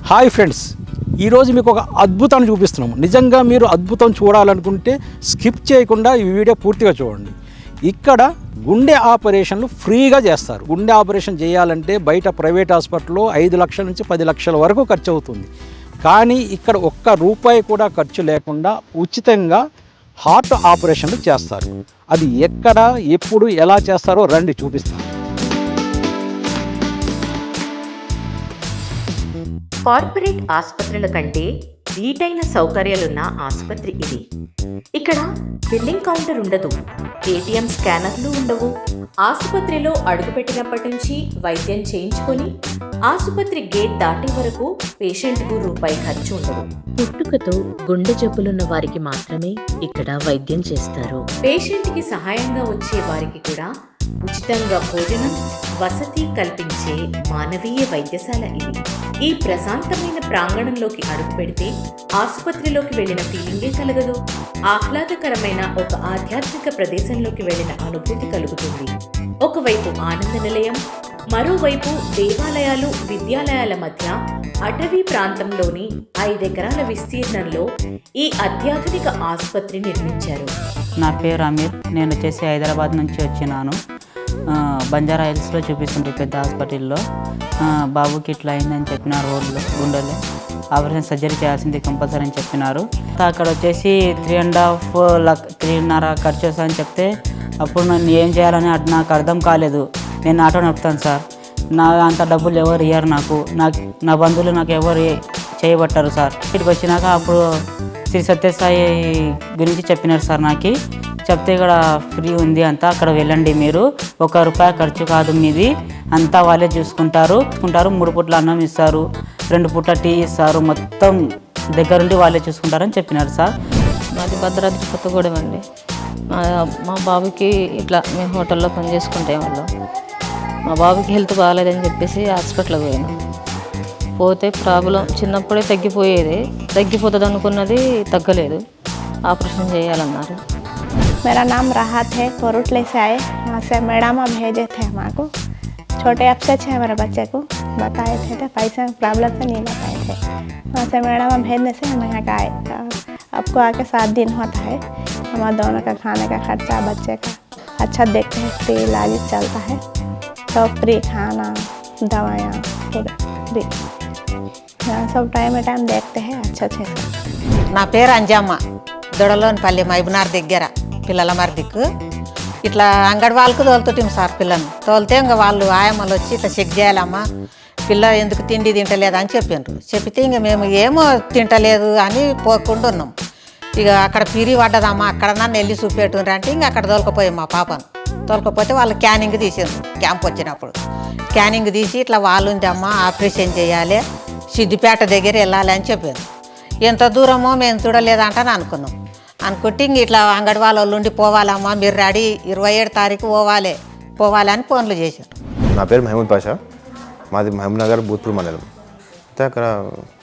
Hi friends, ఈరోజు మీకు ఒక అద్భుతాన్ని చూపిస్తున్నాము. నిజంగా మీరు అద్భుతం చూడాలనుకుంటే స్కిప్ చేయకుండా ఈ వీడియో పూర్తిగా చూడండి. ఇక్కడ గుండె ఆపరేషన్లు ఫ్రీగా చేస్తారు. గుండె ఆపరేషన్ చేయాలంటే బయట ప్రైవేట్ హాస్పిటల్లో 5 లక్షల నుంచి 10 లక్షల వరకు ఖర్చు అవుతుంది. కానీ ఇక్కడ ఒక్క రూపాయి కూడా ఖర్చు లేకుండా ఉచితంగా హార్ట్ ఆపరేషన్లు చేస్తారు. అది ఎక్కడ, ఎప్పుడు, ఎలా చేస్తారో రండి చూపిస్తాను. కార్పొరేట్ ఆసుపత్రుల కంటే ధీటైన సౌకర్యాలున్న ఆసుపత్రి ఇది. ఇక్కడ బిల్లింగ్ కౌంటర్ ఉండదు, ఏటీఎం స్కానర్లు ఉండవు. ఆసుపత్రిలో అడుగుపెట్టినప్పటి నుంచి వైద్యం చేయించుకొని ఆసుపత్రి గేట్ దాటే వరకు పేషెంట్కు రూపాయి ఖర్చు ఉండదు. పుట్టుకతో గుండె జబ్బులున్న వారికి మాత్రమే ఇక్కడ వైద్యం చేస్తారు. పేషెంట్కి సహాయంగా వచ్చే వారికి కూడా ఉచితంగా భోజనం, వసతి కల్పించే మానవీయ వైద్యశాల ఇది. ఈ ప్రశాంతమైన ప్రాంగణంలోకి అడుగు పెడితే ఆసుపత్రిలోకి వెళ్ళిన ఫీలింగే కలగదు. ఆహ్లాదకరమైన ఒక ఆధ్యాత్మిక ప్రదేశంలోకి వెళ్ళిన అనుభూతి కలుగుతుంది. ఒకవైపు ఆనంద నిలయం, మరోవైపు దేవాలయాలు, విద్యాలయాల మధ్య అటవీ ప్రాంతంలోని 5 ఎకరాల విస్తీర్ణంలో ఈ అత్యాధునిక ఆసుపత్రి నిర్మించారు. నా పేరు అమీర్. నేను వచ్చేసి హైదరాబాద్ నుంచి వచ్చినాను. బంజారా హిల్స్లో చూపిస్తుంటే పెద్ద హాస్పిటల్లో బాబుకి ఇట్లా అయిందని చెప్పినారు. రోడ్లో గుండెలో ఆపరేషన్ సర్జరీ చేయాల్సింది కంపల్సరీ అని చెప్పినారు. అక్కడ వచ్చేసి 3.5 ఖర్చు వస్తుందని చెప్తే అప్పుడు నన్ను ఏం చేయాలని నాకు అర్థం కాలేదు. నేను ఆటో నడుపుతాను సార్, నా అంత డబ్బులు ఎవరు ఇయ్యారు నాకు, నా బంధువులు నాకు ఎవరు చేయబట్టారు సార్. ఇక్కడికి వచ్చినాక అప్పుడు శ్రీ సత్యసాయి గురించి చెప్పినారు సార్. నాకు చెప్తే ఇక్కడ ఫ్రీ ఉంది అంతా, అక్కడ వెళ్ళండి మీరు, ₹1 ఖర్చు కాదు మీది, అంతా వాళ్ళే చూసుకుంటారు. 3 పూట్ల అన్నం ఇస్తారు, 2 పూట్ల టీ ఇస్తారు, మొత్తం దగ్గరుండి వాళ్ళే చూసుకుంటారని చెప్పినారు సార్. మాది భద్రాద్రి కొత్తగూడెం అండి. మా బాబుకి ఇట్లా మేము హోటల్లో పని చేసుకుంటే వాళ్ళం. మా బాబుకి హెల్త్ బాగాలేదని చెప్పేసి హాస్పిటల్కి పోయినాం. పోతే ప్రాబ్లం చిన్నప్పుడే తగ్గిపోతుంది అనుకున్నది, తగ్గలేదు. ఆపరేషన్ చేయాలన్నారు. मेरा नाम राहत है। कोरुटले से आए, वहाँ से मैडम भेजे थे हमको। छोटे अपसेट है हमारे बच्चे को, बताए थे तो पैसे प्रॉब्लम से नहीं बताए थे। वहाँ से मैडम भेजने से हम यहाँ का आए। आपको आके 7 दिन होता है। हमारा दोनों का खाने का खर्चा, बच्चे का अच्छा देखते हैं, फ्री इलाज चलता है, तो फ्री खाना, दवाइयाँ फ्री, सब टाइम देखते हैं अच्छे से। నా పేరు అంజమ్మ. దొడలోనిపల్లి మైబునార్ దగ్గర పిల్లల మరిదికు ఇట్లా అంగడి వాళ్ళకు తోలుతుంటాం సార్. పిల్లని తోలితే ఇంకా వాళ్ళు ఆయమ్మలు వచ్చి ఇట్లా చెక్ చేయాలమ్మా, పిల్ల ఎందుకు తిండి తింటలేదు అని చెప్పిండ్రు. చెప్తే ఇంక మేము ఏమో తింటలేదు అని పోకుండా ఉన్నాం. ఇక అక్కడ పిరి పడ్డదమ్మా, అక్కడ నన్ను వెళ్ళి చూపెట్టుండ్రు అంటే ఇంక అక్కడ తోలుకపోయాం మా పాపను. తోలుకపోతే వాళ్ళు క్యానింగ్ తీసిండ్రు. క్యాంప్ వచ్చినప్పుడు క్యానింగ్ తీసి ఇట్లా వాళ్ళు ఉందమ్మా, ఆపరేషన్ చేయాలి, సిద్దిపేట దగ్గర వెళ్ళాలి అని చెప్పారు. ఎంత దూరమో మేము చూడలేదంటని అనుకున్నాం. అనుకుంటే ఇంక ఇట్లా అంగడి వాళ్ళ ఉండి పోవాలమ్మా, మీరు రెడీ 27 తారీఖు పోవాలి అని ఫోన్లు చేశారు. నా పేరు మహమూద్ పాషా, మాది మహబూబ్ నగర్ బూత్పూర్ మండలం. అయితే అక్కడ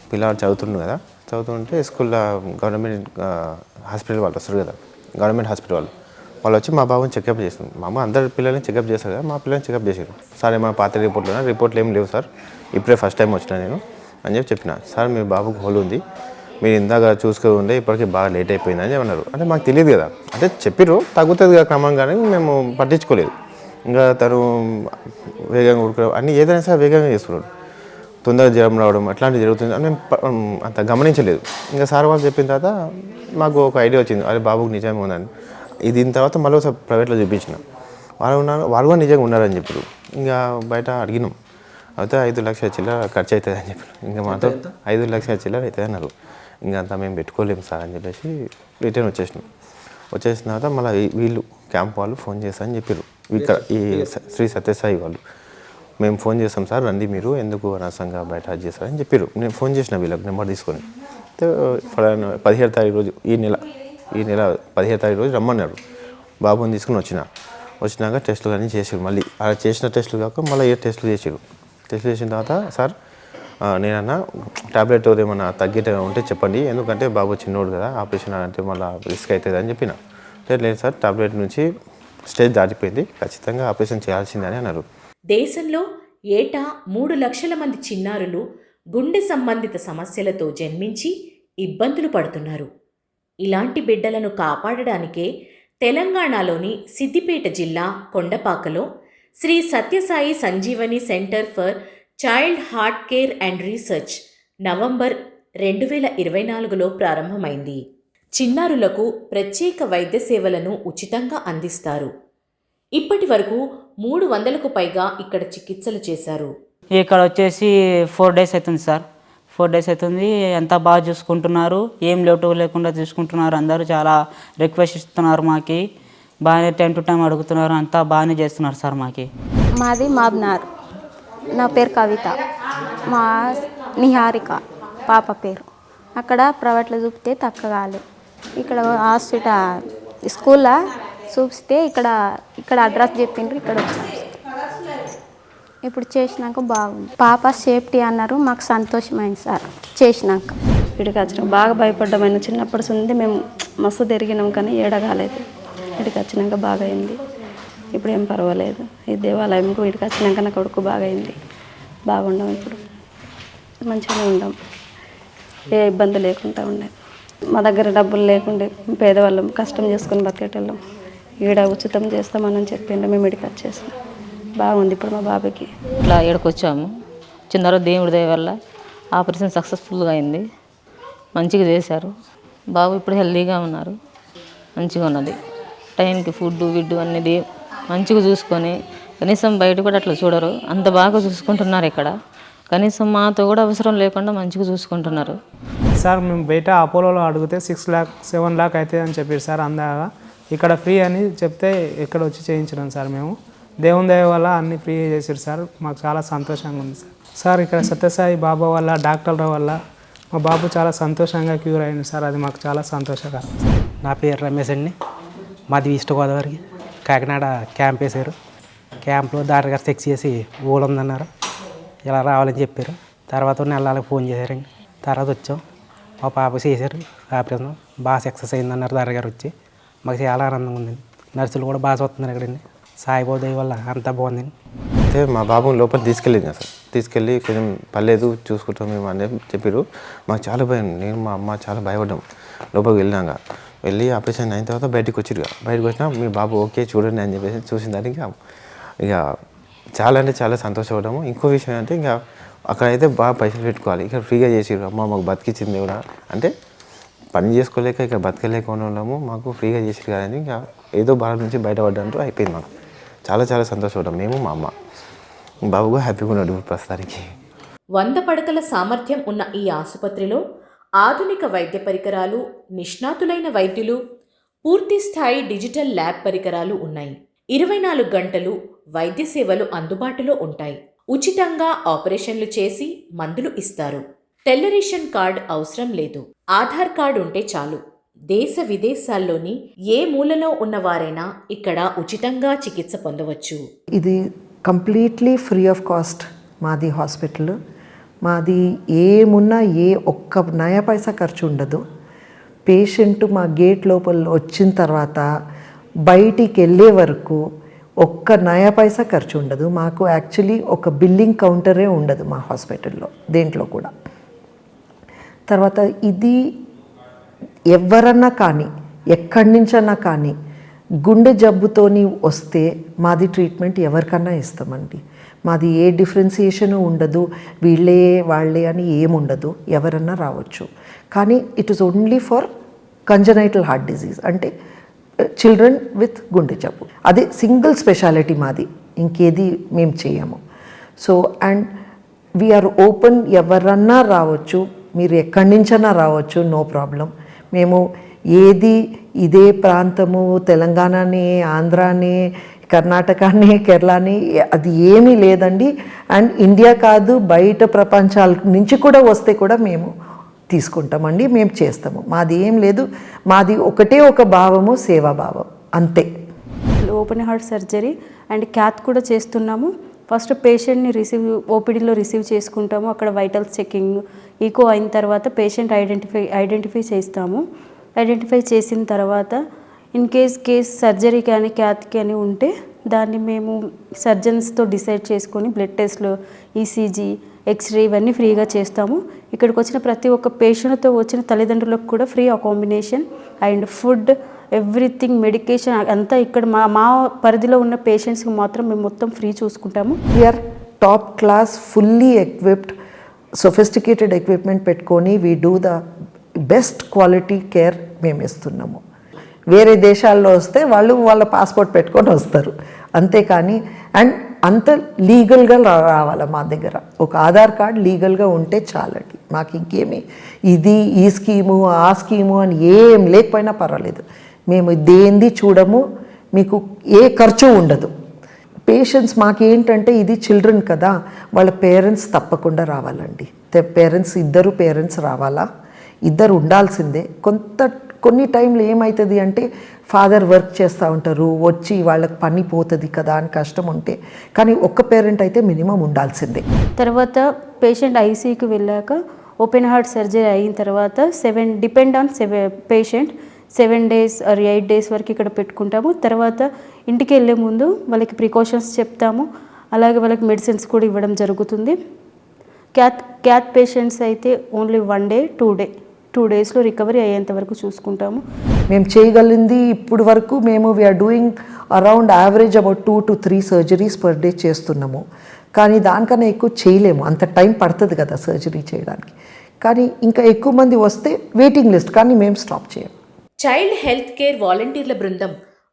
పిల్లలు చదువుతుండ్రు కదా, చదువుతుంటే స్కూల్లో గవర్నమెంట్ హాస్పిటల్ వాళ్ళు వస్తారు కదా, గవర్నమెంట్ హాస్పిటల్ వాళ్ళు వచ్చి మా బాబుని చెకప్ చేస్తుంది. మా అమ్మ అందరి పిల్లల్ని చెకప్ చేస్తారు కదా, మా పిల్లల్ని చెకప్ చేశారు. సార్ ఏమైనా పాత రిపోర్ట్లు ఏం లేవు సార్, ఇప్పుడే ఫస్ట్ టైం వచ్చినా నేను అని చెప్పిన. సార్ మీ బాబుకు హోల్ ఉంది, మీరు ఇందాక చూసుకుంటే ఇప్పటికీ బాగా లేట్ అయిపోయిందని చెప్పన్నారు. అంటే మాకు తెలియదు కదా, అంటే చెప్పిర్రు తగ్గుతుంది కదా క్రమంగానే, మేము పట్టించుకోలేదు. ఇంకా తను వేగంగా ఉడకడం అన్నీ ఏదైనా సరే వేగంగా చేస్తున్నాడు, తొందరగా జ్వరం రావడం అట్లాంటివి జరుగుతుంది అని మేము అంత గమనించలేదు. ఇంకా సార్ వాళ్ళు చెప్పిన తర్వాత మాకు ఒక ఐడియా వచ్చింది, అరే బాబుకు నిజంగా ఉందని. దీని తర్వాత మళ్ళీ ఒకసారి ప్రైవేట్లో చూపించిన, వాళ్ళు కూడా నిజంగా ఉన్నారని చెప్పారు. ఇంకా బయట అడిగినాం, అయితే 5 లక్షల చిల్లర ఖర్చు అవుతుంది అని చెప్పారు. ఇంకా మాతో 5 లక్షల చిల్లర అవుతుంది అన్నారు. ఇంకా అంతా మేము పెట్టుకోలేము సార్ అని చెప్పేసి రిటర్న్ వచ్చేసినాం. వచ్చేసిన తర్వాత మళ్ళీ వీళ్ళు క్యాంప్ వాళ్ళు ఫోన్ చేస్తారని చెప్పారు. ఇక్కడ ఈ శ్రీ సత్యసాయి వాళ్ళు, మేము ఫోన్ చేస్తాం సార్ రండి, మీరు ఎందుకు అనవసరంగా బయట చేస్తారని చెప్పారు. నేను ఫోన్ చేసిన వీళ్ళకి నెంబర్ తీసుకొని. 17వ తారీఖు రోజు ఈ నెల 17వ తారీఖు రోజు రమ్మన్నారు. బాబుని తీసుకుని వచ్చినాక టెస్టులు అన్నీ చేసారు. మళ్ళీ అలా చేసిన టెస్టులు కాక మళ్ళీ ఏ టెస్టులు చేసారు. టెస్టులు చేసిన తర్వాత సార్ నేనన్నా టాబ్లెట్ ఏమన్నా తగ్గేట ఉంటే చెప్పండి, ఎందుకంటే బాబు చిన్నోడు కదా, ఆపరేషన్ అంటే మళ్ళీ రిస్క్ అవుతుంది అని చెప్పిన. లేదు సార్ టాబ్లెట్ నుంచి స్టేజ్ దాటిపోయింది, ఖచ్చితంగా ఆపరేషన్ చేయాల్సిందని అన్నారు. దేశంలో ఏటా 3 లక్షల మంది చిన్నారులు గుండె సంబంధిత సమస్యలతో జన్మించి ఇబ్బందులు పడుతున్నారు. ఇలాంటి బిడ్డలను కాపాడడానికే తెలంగాణలోని సిద్దిపేట జిల్లా కొండపాకలో Sri Sathya Sai Sanjeevani centre for child heart care and research November 2024లో ప్రారంభమైంది. చిన్నారులకు ప్రత్యేక వైద్య సేవలను ఉచితంగా అందిస్తారు. ఇప్పటి వరకు 300కు పైగా ఇక్కడ చికిత్సలు చేశారు. ఇక్కడ వచ్చేసి 4 days అవుతుంది సార్. 4 days అవుతుంది. అంతా బాగా చూసుకుంటున్నారు, ఏం లోటు లేకుండా చూసుకుంటున్నారు. అందరూ చాలా రిక్వెస్ట్ ఇస్తున్నారు మాకి, బాగానే టైం టు టైం అడుగుతున్నారు, అంతా బాగానే చేస్తున్నారు సార్ మాకి. మాది మాబ్నార్. నా పేరు కవిత, మా నిహారిక పాప పేరు. అక్కడ ప్రైవేట్లో చూపితే తక్కువ కాలేదు. ఇక్కడ హాస్పిటల్ స్కూల్లో చూపిస్తే ఇక్కడ అడ్రస్ చెప్పిండ్రు, ఇక్కడ వచ్చాం. ఇప్పుడు చేసినాక బాగుంది. పాప సేఫ్టీ అన్నారు, మాకు సంతోషమైంది సార్ చేసినాక. ఇక్కడికి వచ్చినాక బాగా భయపడ్డామైనా చిన్నప్పటి నుండి మేము మస్తు తిరిగినాం, కానీ ఏడగాలేదు. ఇక్కడికి వచ్చినాక బాగా అయింది. ఇప్పుడు ఏం పర్వాలేదు. ఈ దేవాలయంకు ఇక్కడికి వచ్చినాక నా కొడుకు బాగా అయింది. బాగుండం, ఇప్పుడు మంచిగానే ఉండం, ఏ ఇబ్బంది లేకుండా ఉండే. మా దగ్గర డబ్బులు లేకుండే, పేదవాళ్ళం కష్టం చేసుకొని బతికేటోళ్ళం. ఈడ ఉచితం చేస్తామని చెప్పిండు, మేము ఇక్కడికి వచ్చేసాం. బాగుంది ఇప్పుడు మా బాబుకి. ఇట్లా ఇక్కడికి వచ్చాము. చిన్నారు దేవుడి దయ వల్ల ఆపరేషన్ సక్సెస్ఫుల్గా అయింది, మంచిగా చేశారు. బాబు ఇప్పుడు హెల్తీగా ఉన్నారు, మంచిగా ఉన్నది. టైంకి ఫుడ్ విడ్డు అన్నీ మంచిగా చూసుకొని, కనీసం బయట కూడా అట్లా చూడరు, అంత బాగా చూసుకుంటున్నారు. ఇక్కడ కనీసం మాతో కూడా అవసరం లేకుండా మంచిగా చూసుకుంటున్నారు. సార్ మేము బయట అపోలోలో అడిగితే 6 lakh 7 lakh అవుతుంది అని చెప్పారు సార్. అందాక ఇక్కడ ఫ్రీ అని చెప్తే ఇక్కడ వచ్చి చేయించినాం సార్. మేము దేవుని దయ వల్ల అన్నీ ఫ్రీ చేసారు సార్, మాకు చాలా సంతోషంగా ఉంది సార్. సార్ ఇక్కడ సత్యసాయి బాబా వల్ల, డాక్టర్ల వల్ల మా బాబు చాలా సంతోషంగా క్యూర్ అయింది సార్. అది మాకు చాలా సంతోషకరం. నా పేరు రమేష్ అండి, మాది ఈస్ట్ గోదావరి, కాకినాడ క్యాంప్ వేశారు. క్యాంప్లో డాక్టర్ గారు చెక్ చేసి ఊళ్ళో ఉందన్నారు, ఇలా రావాలని చెప్పారు. తర్వాత నెలలకు ఫోన్ చేశారండి. తర్వాత వచ్చాం, మా పాప చేశారు ఆపరేషన్, బాగా సక్సెస్ అయిందన్నారు డాక్టర్ గారు వచ్చి. మాకు చాలా ఆనందంగా ఉందండి. నర్సులు కూడా బాగా చూస్తున్నారు ఇక్కడండి. సాయిబాబు దయ వల్ల అంతా బాగుందండి. అయితే మా బాబుని లోపల తీసుకెళ్ళింది సార్. తీసుకెళ్ళి కొంచెం పర్లేదు చూసుకుంటాం మేము అని చెప్పారు. మాకు చాలా భయం, నేను మా అమ్మ చాలా భయపడ్డాం. లోపలికి వెళ్ళి ఆపరేషన్ అయిన తర్వాత బయటకు వచ్చిరు. బయటకు వచ్చినా మీ బాబు ఓకే చూడండి అని చెప్పేసి చూసిన దానికి ఇక చాలా అంటే చాలా సంతోషపడ్డాము. ఇంకో విషయం అంటే ఇంకా అక్కడైతే బాగా పైసలు పెట్టుకోవాలి, ఇక్కడ ఫ్రీగా చేసిర్రు. అమ్మ మాకు బతికిచ్చింది కూడా, అంటే పని చేసుకోలేక ఇక్కడ బతకలేకుండా ఉన్నాము, మాకు ఫ్రీగా చేసిరు కానీ ఇంకా ఏదో బాధ నుంచి బయటపడ్డంటూ అయిపోయింది. మాకు చాలా చాలా సంతోషపడ్డాం మేము, మా అమ్మ. బాబుగా హ్యాపీగా ఉన్నాడు ప్రస్తుతానికి. 100 పడకల సామర్థ్యం ఉన్న ఈ ఆసుపత్రిలో ఆధునిక వైద్య పరికరాలు, నిష్ణాతులైన వైద్యులు, పూర్తి స్థాయి డిజిటల్ ల్యాబ్ పరికరాలు ఉన్నాయి. 24 గంటలు వైద్య సేవలు అందుబాటులో ఉంటాయి. ఉచితంగా ఆపరేషన్లు చేసి మందులు ఇస్తారు. తెల్ల రేషన్ కార్డ్ అవసరం లేదు, ఆధార్ కార్డు ఉంటే చాలు. దేశ విదేశాల్లోని ఏ మూలలో ఉన్నవారైనా ఇక్కడ ఉచితంగా చికిత్స పొందవచ్చు. ఇది కంప్లీట్లీ ఫ్రీ ఆఫ్ కాస్ట్ మాది హాస్పిటల్. మాది ఏమున్నా ఒక్క నయా పైసా ఖర్చు ఉండదు. పేషెంట్ మా గేట్ లోపల వచ్చిన తర్వాత బయటికి వెళ్ళే వరకు ఒక్క నయా పైసా ఖర్చు ఉండదు. మాకు యాక్చువల్లీ ఒక బిల్లింగ్ కౌంటరే ఉండదు మా హాస్పిటల్లో దేంట్లో కూడా. తర్వాత ఇది ఎవరన్నా కానీ ఎక్కడి నుంచన్నా కానీ గుండె జబ్బుతోని వస్తే మాది ట్రీట్మెంట్ ఎవరికన్నా ఇస్తామండి. మాది ఏ డిఫరెన్సియేషను ఉండదు, వీళ్ళే వాళ్ళే అని ఏముండదు, ఎవరన్నా రావచ్చు. కానీ it is only for congenital heart disease, అంటే చిల్డ్రన్ విత్ గుండె జబ్బు. అదే సింగిల్ స్పెషాలిటీ మాది, ఇంకేది మేము చేయము. సో అండ్ వీఆర్ ఓపెన్, ఎవరన్నా రావచ్చు, మీరు ఎక్కడి నుంచైనా రావచ్చు, నో ప్రాబ్లం. మేము ఏది ఇదే ప్రాంతము, తెలంగాణని, ఆంధ్రాని, కర్ణాటకని, కేరళని అది ఏమీ లేదండి. అండ్ ఇండియా కాదు, బయట ప్రపంచాల నుంచి కూడా వస్తే కూడా మేము తీసుకుంటామండి, మేము చేస్తాము. మాది ఏం లేదు, మాది ఒకటే ఒక భావము, సేవాభావం అంతే. Open heart surgery and cath కూడా చేస్తున్నాము. ఫస్ట్ పేషెంట్ని ఓపీడీలో రిసీవ్ చేసుకుంటాము. అక్కడ వైటల్స్ చెకింగ్, ఈకో అయిన తర్వాత పేషెంట్ ఐడెంటిఫై చేస్తాము. ఐడెంటిఫై చేసిన తర్వాత ఇన్ కేస్ సర్జరీ కానీ క్యాత్ కానీ ఉంటే దాన్ని మేము సర్జన్స్తో డిసైడ్ చేసుకొని బ్లడ్ టెస్ట్లు, ఈసీజీ, ఎక్స్రే ఇవన్నీ ఫ్రీగా చేస్తాము. ఇక్కడికి వచ్చిన ప్రతి ఒక్క పేషెంట్తో వచ్చిన తల్లిదండ్రులకు కూడా free accommodation and food everything medication అంతా ఇక్కడ మా పరిధిలో ఉన్న పేషెంట్స్కి మాత్రం మేము మొత్తం ఫ్రీ చూసుకుంటాము. We're top class fully equipped sophisticated equipment పెట్టుకొని we do the best quality care మేము ఇస్తున్నాము. వేరే దేశాల్లో వస్తే వాళ్ళు వాళ్ళ పాస్పోర్ట్ పెట్టుకొని వస్తారు, అంతేకాని అండ్ అంత లీగల్గా రావాలి మా దగ్గర. ఒక ఆధార్ కార్డ్ లీగల్గా ఉంటే చాలండి, మాకు ఇంకేమి ఇది ఈ స్కీము ఆ స్కీము అని ఏం లేకపోయినా పర్వాలేదు. మేము దేంది చూడము, మీకు ఏ ఖర్చు ఉండదు. పేషెంట్స్ మాకేంటంటే ఇది చిల్డ్రన్ కదా, వాళ్ళ పేరెంట్స్ తప్పకుండా రావాలండి. పేరెంట్స్ ఇద్దరు పేరెంట్స్ రావాలా, ఇద్దరు ఉండాల్సిందే. కొన్ని టైంలో ఏమవుతుంది అంటే ఫాదర్ వర్క్ చేస్తూ ఉంటారు, వచ్చి వాళ్ళకి పని పోతుంది కదా అని కష్టం ఉంటే, కానీ ఒక్క పేరెంట్ అయితే మినిమం ఉండాల్సిందే. తర్వాత పేషెంట్ ఐసీయూకి వెళ్ళాక ఓపెన్ హార్ట్ సర్జరీ అయిన తర్వాత 7 depend on patient 7 days or 8 days వరకు ఇక్కడ పెట్టుకుంటాము. తర్వాత ఇంటికి వెళ్ళే ముందు వాళ్ళకి ప్రికాషన్స్ చెప్తాము, అలాగే వాళ్ళకి మెడిసిన్స్ కూడా ఇవ్వడం జరుగుతుంది. క్యాత్ పేషెంట్స్ అయితే ఓన్లీ 1 day 2 daysలో రికవరీ అయ్యేంత వరకు చూసుకుంటాము. మేము చేయగలిగింది ఇప్పుడు వరకు మేము we're doing around average about 2 to 3 surgeries per day చేస్తున్నాము. కానీ దానికన్నా ఎక్కువ చేయలేము, అంత టైం పడుతుంది కదా సర్జరీ చేయడానికి. కానీ ఇంకా ఎక్కువ మంది వస్తే వెయిటింగ్ లిస్ట్, కానీ మేము స్టాప్ చేయము. చైల్డ్ హెల్త్ కేర్ వాలంటీర్ల బృందం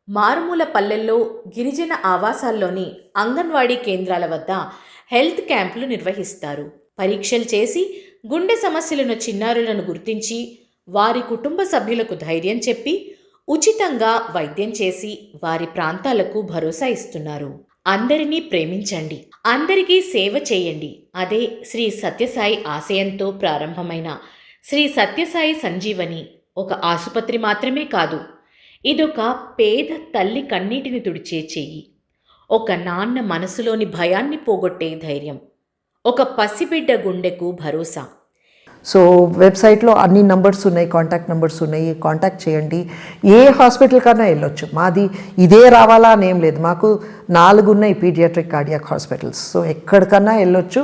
మారుమూల పల్లెల్లో గిరిజన ఆవాసాల్లోని అంగన్వాడీ కేంద్రాల వద్ద హెల్త్ క్యాంపులు నిర్వహిస్తారు. పరీక్షలు చేసి గుండె సమస్యలున్న చిన్నారులను గుర్తించి వారి కుటుంబ సభ్యులకు ధైర్యం చెప్పి ఉచితంగా వైద్యం చేసి వారి ప్రాంతాలకు భరోసా ఇస్తున్నారు. అందరినీ ప్రేమించండి, అందరికీ సేవ చేయండి. అదే శ్రీ సత్యసాయి ఆశయంతో ప్రారంభమైన శ్రీ సత్యసాయి సంజీవని ఒక ఆసుపత్రి మాత్రమే కాదు, ఇదొక పేద తల్లి కన్నీటిని తుడిచే చెయ్యి, ఒక నాన్న మనసులోని భయాన్ని పోగొట్టే ధైర్యం, ఒక పసిబిడ్డ గుండెకు భరోసా. సో వెబ్సైట్లో అన్ని నంబర్స్ ఉన్నాయి, కాంటాక్ట్ నెంబర్స్ ఉన్నాయి, కాంటాక్ట్ చేయండి. ఏ హాస్పిటల్ కన్నా వెళ్ళొచ్చు, మాది ఇదే రావాలా అని ఏం లేదు. మాకు 4 ఉన్నాయి పీడియాట్రిక్ కార్డియాక్ హాస్పిటల్స్, సో ఎక్కడికన్నా వెళ్ళొచ్చు.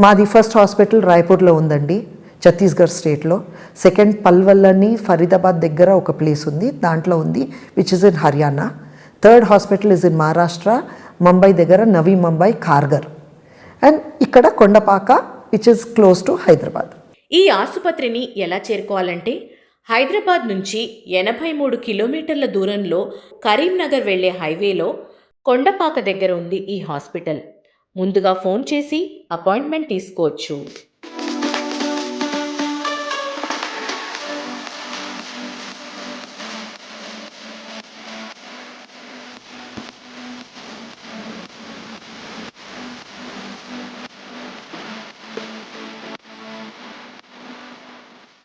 మాది ఫస్ట్ హాస్పిటల్ రాయ్పూర్లో ఉందండి, ఛత్తీస్గఢ్ స్టేట్లో. సెకండ్ పల్వల్ ఫరీదాబాద్ దగ్గర ఒక ప్లేస్ ఉంది, దాంట్లో ఉంది, which is in Haryana. Third hospital is in Maharashtra, Mumbai దగ్గర నవీ ముంబై కార్గర్. అండ్ ఇక్కడ Kondapaka which is close to Hyderabad. ఈ ఆసుపత్రిని ఎలా చేరుకోవాలంటే హైదరాబాద్ నుంచి 83 కిలోమీటర్ల దూరంలో కరీంనగర్ వెళ్లే హైవేలో కొండపాక దగ్గర ఉంది ఈ హాస్పిటల్. ముందుగా ఫోన్ చేసి అపాయింట్మెంట్ తీసుకోవచ్చు.